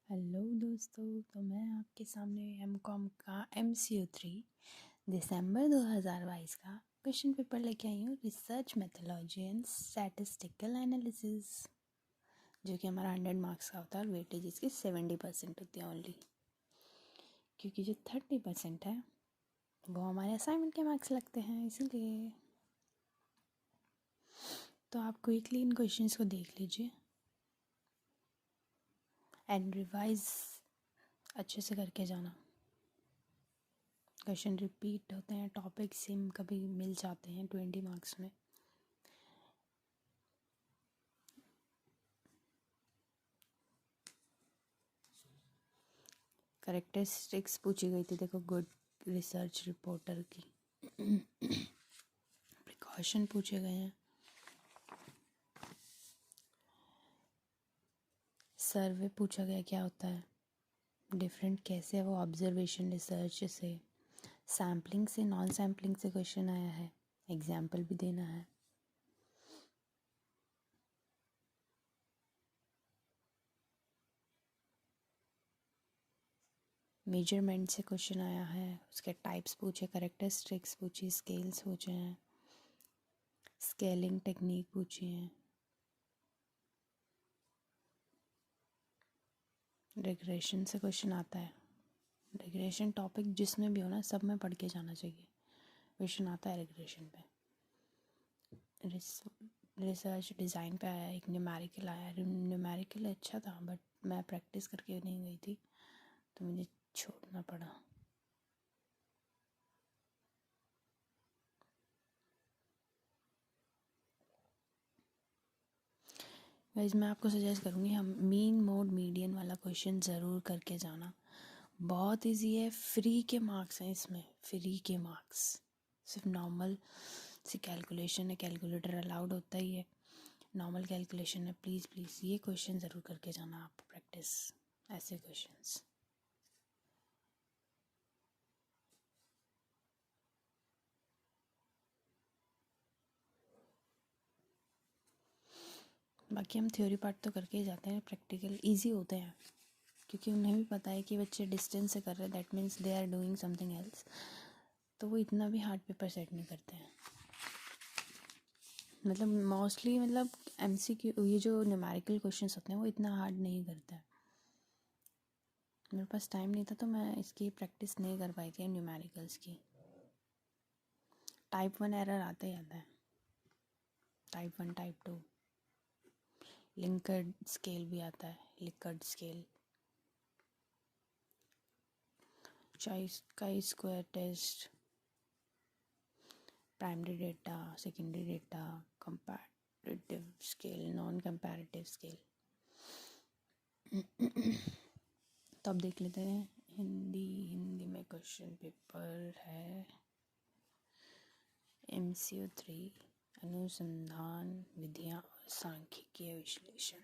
Hello दोस्तों, तो मैं आपके सामने एमकॉम का MCU 3 दिसंबर 2022 का क्वेश्चन पेपर लेके आई हूँ। Research methodology and statistical analysis, जो कि हमारा 100 मार्क्स का होता है और वेटेज इसकी 70% होती है ओनली, क्योंकि जो 30% है वो हमारे असाइनमेंट के मार्क्स लगते हैं, इसीलिए। तो आप क्विकली इन क्वेश्चंस को देख लीजिए एंड रिवाइज अच्छे से करके जाना। क्वेश्चन रिपीट होते हैं, टॉपिक सेम कभी मिल जाते हैं 20 मार्क्स में। करेक्टरिस्टिक्स पूछी गई थी, देखो, गुड रिसर्च रिपोर्टर की। प्रिकॉशन पूछे गए हैं। सर्वे पूछा गया क्या होता है, डिफरेंट कैसे है वो ऑब्जर्वेशन रिसर्च से, सैम्पलिंग से, नॉन सैम्पलिंग से क्वेश्चन आया है, एग्जाम्पल भी देना है। मेजरमेंट से क्वेश्चन आया है, उसके टाइप्स पूछे, करेक्टरिस्टिक्स पूछी, स्केल्स पूछे हैं, स्केलिंग टेक्निक पूछी है, रिग्रेशन से क्वेश्चन आता है। रिग्रेशन टॉपिक जिसमें भी हो ना, सब में पढ़ के जाना चाहिए, क्वेश्चन आता है रिग्रेशन पे। रिसर्च डिज़ाइन पे आया, एक न्यूमेरिकल आया। न्यूमेरिकल अच्छा था बट मैं प्रैक्टिस करके नहीं गई थी तो मुझे छोड़ना पड़ा। गाइस, मैं आपको सजेस्ट करूँगी हम मीन मोड मीडियन वाला क्वेश्चन ज़रूर करके जाना। बहुत इजी है, फ्री के मार्क्स हैं इसमें, फ्री के मार्क्स। सिर्फ नॉर्मल सी कैलकुलेशन है, कैलकुलेटर अलाउड होता ही है, नॉर्मल कैलकुलेशन है। प्लीज़ प्लीज़ ये क्वेश्चन ज़रूर करके जाना आप, प्रैक्टिस ऐसे क्वेश्चंस। बाकी हम थ्योरी पार्ट तो करके ही जाते हैं, प्रैक्टिकल इजी होते हैं क्योंकि उन्हें भी पता है कि बच्चे डिस्टेंस से कर रहे हैं, that means they are doing something else, तो वो इतना भी हार्ड पेपर सेट नहीं करते हैं। मतलब मोस्टली, मतलब MCQ ये जो न्यूमेरिकल क्वेश्चंस होते हैं वो इतना हार्ड नहीं करते हैं। मेरे पास टाइम नहीं था तो मैं इसकी प्रैक्टिस नहीं कर पाई थी न्यूमेरिकल्स की। टाइप 1 एरर आता ही आता है, टाइप 1 टाइप 2। लिंकर्ड स्केल भी आता है, Likert scale, chi square test, primary data, secondary data, comparative scale, non comparative scale. तो अब देख लेते हैं हिंदी में क्वेश्चन पेपर है MCU 3, अनुसंधान विधियाँ और सांख्यिकीय विश्लेषण।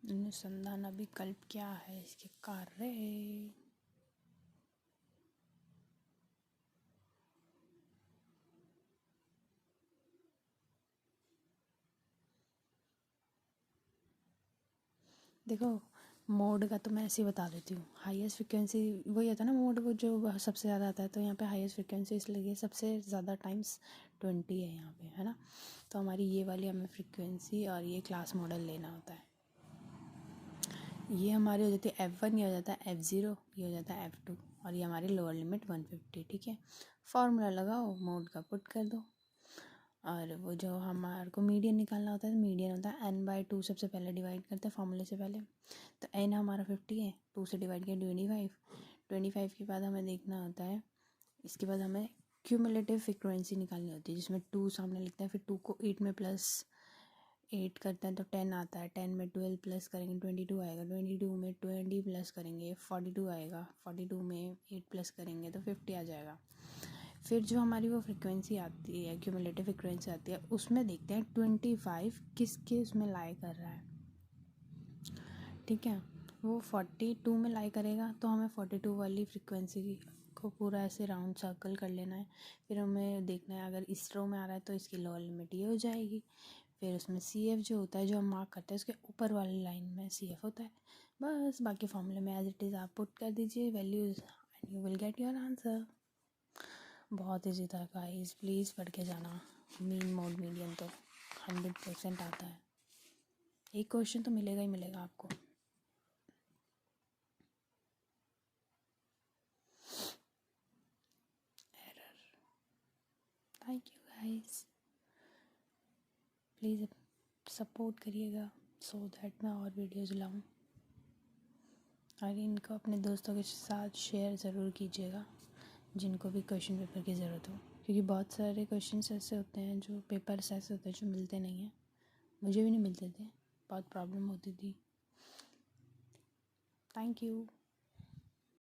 अनुसंधान अभिकल्प क्या है, इसके कार्य। देखो, मोड का तो मैं ऐसे ही बता देती हूँ। हाईएस्ट फ्रिक्वेंसी वही होता है ना, मोड वो जो सबसे ज़्यादा आता है, तो यहाँ पे हाईएस्ट फ्रिक्वेंसी इसलिए सबसे ज़्यादा टाइम्स 20 है यहाँ पे, है ना। तो हमारी ये वाली हमें फ्रिक्वेंसी और ये क्लास मॉडल लेना होता है। ये हमारी हो जाती है F1, ये हो जाता है F0, ये हो जाता है F2, और ये हमारी लोअर लिमिट 150। ठीक है, फार्मूला लगाओ, मोड का पुट कर दो, और वो जो हमारे को मीडियन निकालना होता है, मीडियन होता है n/2, सबसे पहले डिवाइड करते हैं फार्मूले से पहले। तो n हमारा 50 है, 2 से डिवाइड किया 25 के बाद हमें देखना होता है, इसके बाद हमें क्यूमुलेटिव फ्रीक्वेंसी निकालनी होती है, जिसमें 2 सामने लिखते हैं, फिर 2 को 8 में प्लस 8 करते हैं तो 10 आता है, 10 में 12 प्लस करेंगे 22 आएगा, 22 में 20 प्लस करेंगे 42 आएगा, 42 में 8 प्लस करेंगे तो 50 आ जाएगा। फिर जो हमारी वो फ्रिक्वेंसी आती है, क्यूमुलेटिव फ्रिक्वेंसी आती है, उसमें देखते हैं 25 किसके उसमें लाई कर रहा है, ठीक है। वो 42 में लाई करेगा तो हमें 42 वाली फ्रिक्वेंसी को पूरा ऐसे राउंड सर्कल कर लेना है। फिर हमें देखना है अगर इस रो में आ रहा है तो इसकी लोअर लिमिट ये हो जाएगी। फिर उसमें सी एफ जो होता है, जो हम मार्क करते हैं, उसके ऊपर वाली लाइन में सी एफ होता है। बस बाकी फॉर्मूले में एज इट इज़ आप पुट कर दीजिए values and you will get your answer. बहुत ईजी था गाइस, प्लीज़ पढ़ के जाना। मीन मोड मीडियन तो 100% आता है, एक क्वेश्चन तो मिलेगा ही मिलेगा आपको। Thank you guys, please support करिएगा सो दैट मैं और वीडियोज़ लाऊं, और इनको अपने दोस्तों के साथ शेयर ज़रूर कीजिएगा जिनको भी क्वेश्चन पेपर की ज़रूरत हो, क्योंकि बहुत सारे क्वेश्चंस ऐसे होते हैं, जो पेपर्स ऐसे होते हैं जो मिलते नहीं हैं। मुझे भी नहीं मिलते थे, बहुत प्रॉब्लम होती थी। Thank you.